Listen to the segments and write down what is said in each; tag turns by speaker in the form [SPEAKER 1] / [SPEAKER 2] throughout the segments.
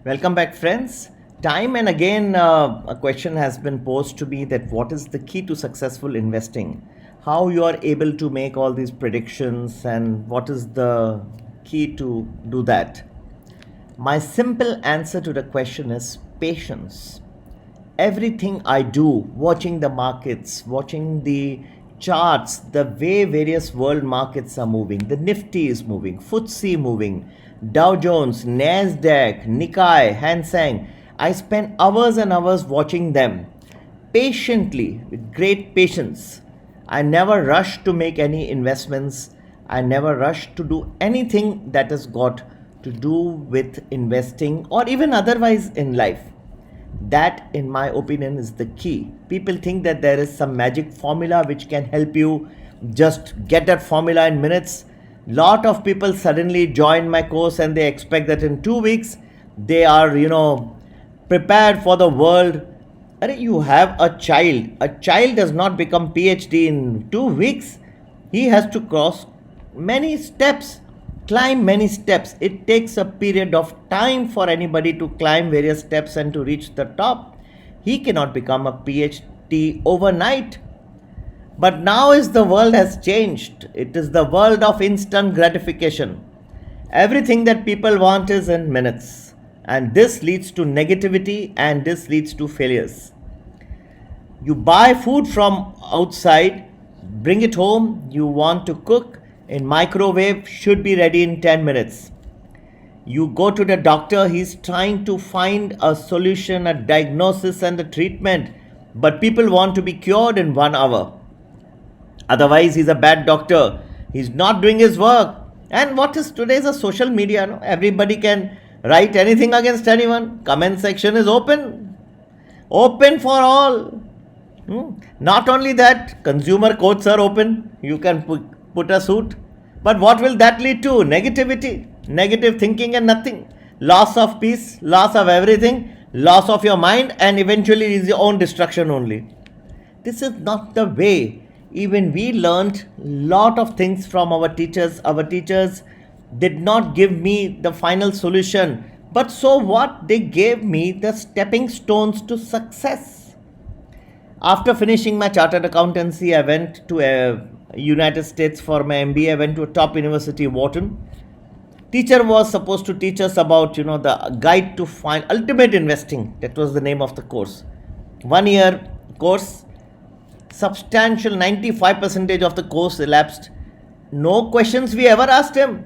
[SPEAKER 1] Welcome back, friends. Time and again, a question has been posed to me that what is the key to successful investing? How you are able to make all these predictions, and what is the key to do that? My simple answer to the question is patience. Everything I do, watching the markets, watching the charts, the way various world markets are moving, the Nifty is moving, FTSE moving, Dow Jones, Nasdaq, Nikkei, Hang Seng. I spend hours and hours watching them patiently, with great patience. I never rush to make any investments. I never rush to do anything that has got to do with investing or even otherwise in life. That, in my opinion, is the key. People think that there is some magic formula which can help you just get that formula in minutes. Lot of people suddenly join my course and they expect that in 2 weeks they are, prepared for the world. You have a child. A child does not become PhD in 2 weeks. He has to cross many steps, climb many steps. It takes a period of time for anybody to climb various steps and to reach the top. He cannot become a PhD overnight. But now is the world has changed. It is the world of instant gratification. Everything that people want is in minutes. And this leads to negativity and this leads to failures. You buy food from outside, bring it home, you want to cook, in microwave, should be ready in 10 minutes. You go to the doctor, he's trying to find a solution, a diagnosis and a treatment, but people want to be cured in 1 hour. Otherwise, he's a bad doctor. He's not doing his work. And what is today is a social media. No? Everybody can write anything against anyone. Comment section is open. Open for all. Not only that, consumer courts are open. You can put a suit. But what will that lead to? Negativity, negative thinking and nothing. Loss of peace, loss of everything, loss of your mind, and eventually is your own destruction only. This is not the way. Even we learned lot of things from our teachers. Our teachers did not give me the final solution. But so what? They gave me the stepping stones to success. After finishing my chartered accountancy, I went to United States for my MBA. I went to a top university, Wharton. Teacher was supposed to teach us about, the guide to find ultimate investing. That was the name of the course. 1 year course, substantial 95% of the course elapsed. No questions we ever asked him.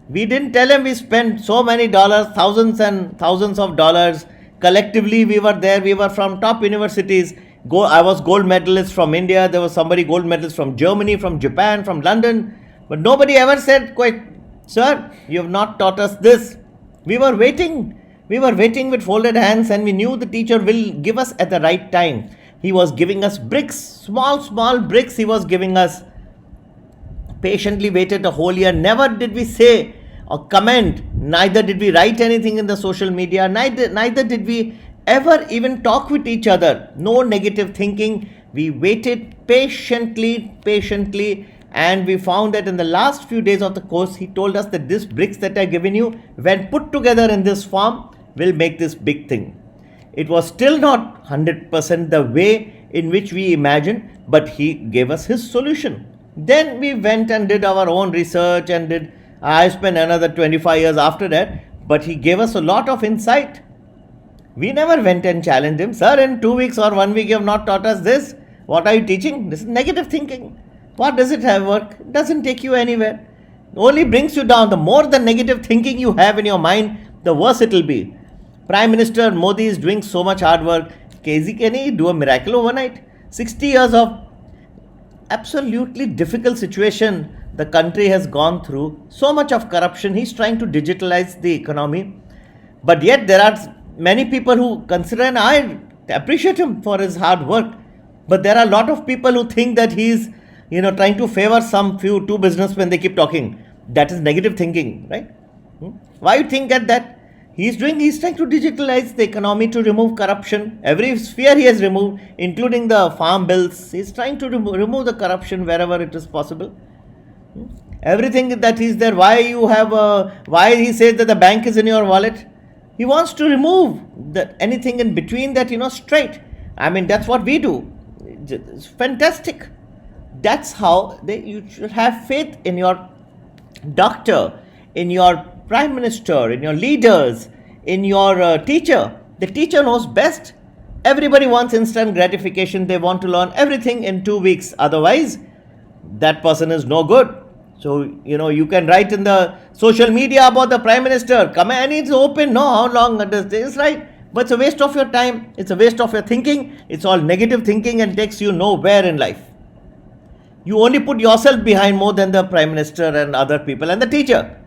[SPEAKER 1] We didn't tell him we spent so many dollars, thousands and thousands of dollars. Collectively, we were there. We were from top universities. I was gold medalist from India. There was somebody gold medalist from Germany, from Japan, from London. But nobody ever said, quite, sir, you have not taught us this. We were waiting. We were waiting with folded hands and we knew the teacher will give us at the right time. He was giving us bricks, small bricks he was giving us. Patiently waited a whole year. Never did we say or comment. Neither did we write anything in the social media. Neither did we ever even talk with each other. No negative thinking. We waited patiently, and we found that in the last few days of the course, he told us that these bricks that I've given you, when put together in this form, will make this big thing. It was still not 100% the way in which we imagined, but he gave us his solution. Then we went and did our own research I spent another 25 years after that, but he gave us a lot of insight. We never went and challenged him. Sir, in 2 weeks or 1 week you have not taught us this. What are you teaching? This is negative thinking. What does it have work? It doesn't take you anywhere. It only brings you down. The more the negative thinking you have in your mind, the worse it will be. Prime Minister Modi is doing so much hard work. Can he do a miracle overnight? 60 years of absolutely difficult situation the country has gone through. So much of corruption. He's trying to digitalize the economy. But yet there are many people who consider, and I appreciate him for his hard work. But there are a lot of people who think that he's, trying to favor some two businessmen. They keep talking. That is negative thinking, right? Why you think that? He's trying to digitalize the economy to remove corruption. Every sphere he has removed, including the farm bills. He's trying to remove the corruption wherever it is possible. Everything that is there, why he says that the bank is in your wallet? He wants to remove anything in between that, straight. I mean, that's what we do. It's fantastic. That's how you should have faith in your doctor, in your prime minister, in your leaders, in your teacher. The teacher knows best. Everybody wants instant gratification. They want to learn everything in 2 weeks. Otherwise, that person is no good. So, you can write in the social media about the prime minister. Come and it's open. No, how long does this, right? But it's a waste of your time. It's a waste of your thinking. It's all negative thinking and takes you nowhere in life. You only put yourself behind more than the prime minister and other people and the teacher.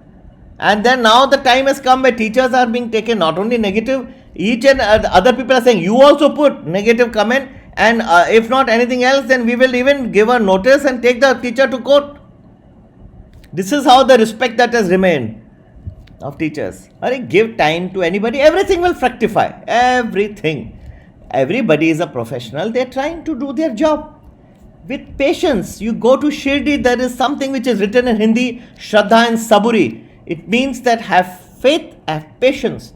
[SPEAKER 1] And then now the time has come where teachers are being taken not only negative, each and other people are saying, you also put negative comment, and if not anything else, then we will even give a notice and take the teacher to court. This is how the respect that has remained of teachers. Give time to anybody, everything will fructify. Everything. Everybody is a professional. They're trying to do their job. With patience, you go to Shirdi, there is something which is written in Hindi, Shraddha and Saburi. It means that have faith, have patience.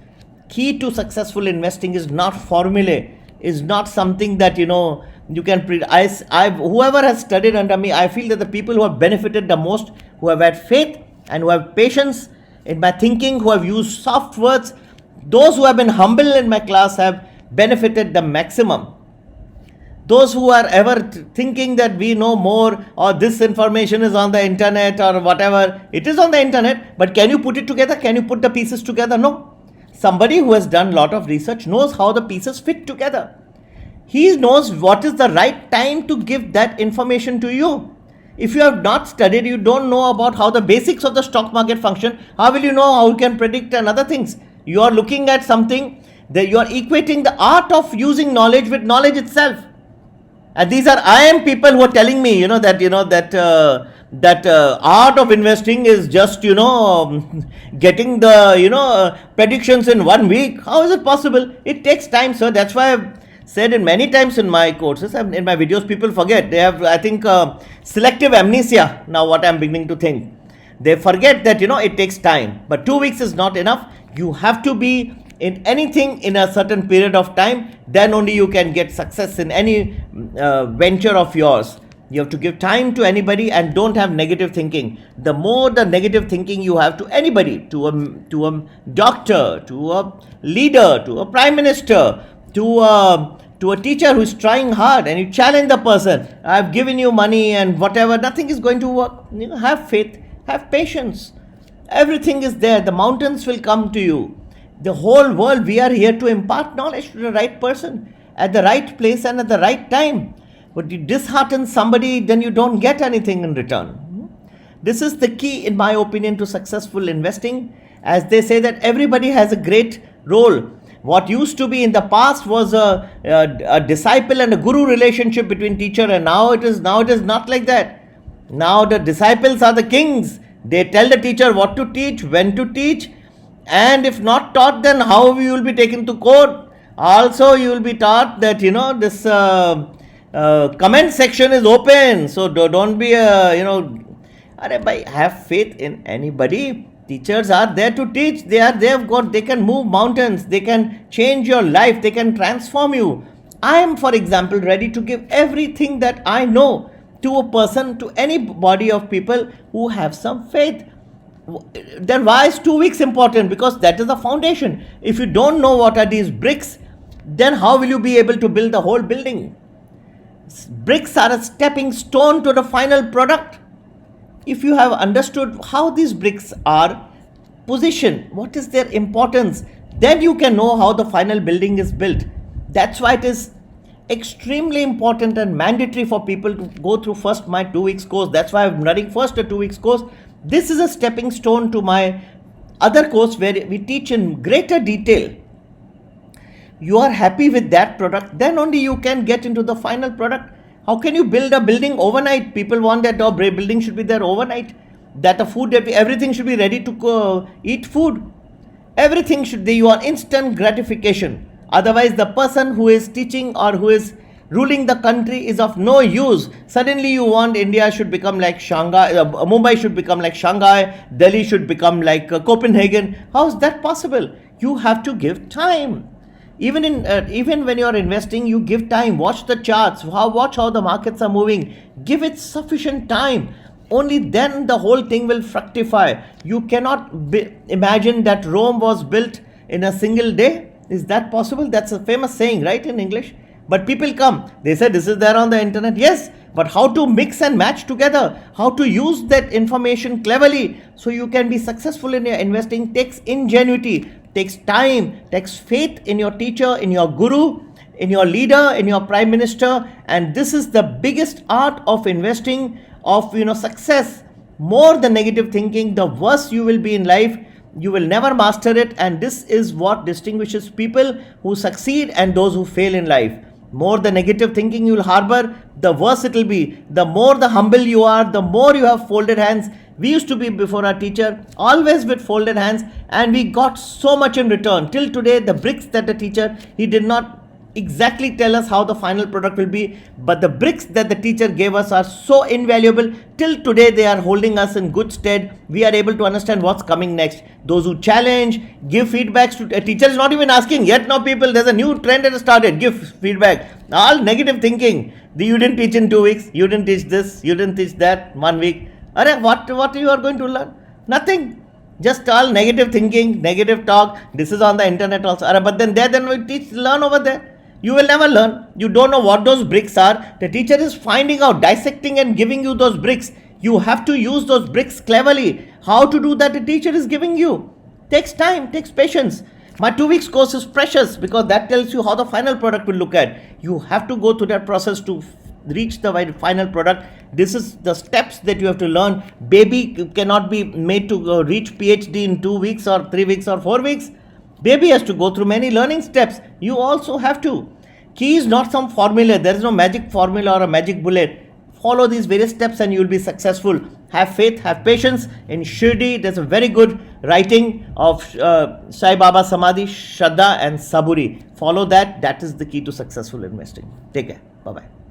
[SPEAKER 1] Key to successful investing is not formulae, is not something that, you can, whoever has studied under me, I feel that the people who have benefited the most, who have had faith and who have patience in my thinking, who have used soft words, those who have been humble in my class have benefited the maximum. Those who are ever thinking that we know more or this information is on the internet or whatever, it is on the internet, but can you put it together? Can you put the pieces together? No. Somebody who has done a lot of research knows how the pieces fit together. He knows what is the right time to give that information to you. If you have not studied, you don't know about how the basics of the stock market function, how will you know how you can predict and other things? You are looking at something that you are equating the art of using knowledge with knowledge itself. And these are IM people who are telling me, that art of investing is just, getting the, predictions in 1 week. How is it possible? It takes time, sir. That's why I've said it many times in my courses and in my videos. People forget. They have, I think, selective amnesia. Now what I'm beginning to think. They forget that, it takes time. But 2 weeks is not enough. You have to be in anything in a certain period of time, then only you can get success in any venture of yours. You have to give time to anybody and don't have negative thinking. The more the negative thinking you have to anybody, to a doctor, to a leader, to a prime minister, to a teacher who is trying hard, and you challenge the person, I've given you money and whatever, nothing is going to work. Have faith, have patience. Everything is there. The mountains will come to you. The whole world, we are here to impart knowledge to the right person at the right place and at the right time. But you dishearten somebody, then you don't get anything in return. This is the key, in my opinion, to successful investing. As they say that everybody has a great role. What used to be in the past was a disciple and a guru relationship between teacher, and now it is not like that. Now the disciples are the kings. They tell the teacher what to teach, when to teach. And if not taught, then how you will be taken to court. Also, you will be taught that, this comment section is open. So don't be, have faith in anybody. Teachers are there to teach. They can move mountains. They can change your life. They can transform you. I am, for example, ready to give everything that I know to a person, to any body of people who have some faith. Then why is 2 weeks important? Because that is the foundation. If you don't know what are these bricks, then how will you be able to build the whole building? Bricks are a stepping stone to the final product. If you have understood how these bricks are positioned, what is their importance, then you can know how the final building is built. That's why it is extremely important and mandatory for people to go through first my 2 weeks course. That's why I'm running first a 2 weeks course. This is a stepping stone to my other course where we teach in greater detail. You are happy with that product, then only you can get into the final product. How can you build a building overnight? People want that building should be there overnight, that everything should be ready to eat food. Everything should be, you want instant gratification. Otherwise, the person who is teaching or who is ruling the country is of no use. Suddenly you want India should become like Shanghai, Mumbai should become like Shanghai, Delhi should become like Copenhagen. How is that possible? You have to give time. Even when you are investing, you give time. Watch the charts. Watch how the markets are moving. Give it sufficient time. Only then the whole thing will fructify. You cannot imagine that Rome was built in a single day. Is that possible? That's a famous saying, right, in English. But people come, they say this is there on the internet. Yes, but how to mix and match together, how to use that information cleverly so you can be successful in your investing takes ingenuity, takes time, takes faith in your teacher, in your guru, in your leader, in your prime minister. And this is the biggest art of investing, of success. More than negative thinking, the worse you will be in life. You will never master it, and this is what distinguishes people who succeed and those who fail in life. More the negative thinking you will harbor, the worse it will be. The more the humble you are, the more you have folded hands. We used to be before our teacher, always with folded hands, and we got so much in return. Till today, the bricks that the teacher, he did not exactly tell us how the final product will be, but the bricks that the teacher gave us are so invaluable. Till today they are holding us in good stead. We are able to understand what's coming next. Those who challenge, give feedbacks to a teacher is not even asking yet. Now people, there's a new trend that has started, give feedback. All negative thinking. You didn't teach in 2 weeks, you didn't teach this, you didn't teach that 1 week. What you are going to learn? Nothing. Just all negative thinking, negative talk. This is on the internet also. But then we learn over there. You will never learn. You don't know what those bricks are. The teacher is finding out, dissecting and giving you those bricks. You have to use those bricks cleverly. How to do that, the teacher is giving you. Takes time, takes patience. My 2 weeks course is precious because that tells you how the final product will look at. You have to go through that process to reach the final product. This is the steps that you have to learn. Baby cannot be made to reach PhD in 2 weeks or 3 weeks or 4 weeks. Baby has to go through many learning steps. You also have to. Key is not some formula. There is no magic formula or a magic bullet. Follow these various steps and you will be successful. Have faith, have patience. In Shirdi, there's a very good writing of Sai Baba Samadhi, Shraddha and Saburi. Follow that. That is the key to successful investing. Take care. Bye-bye.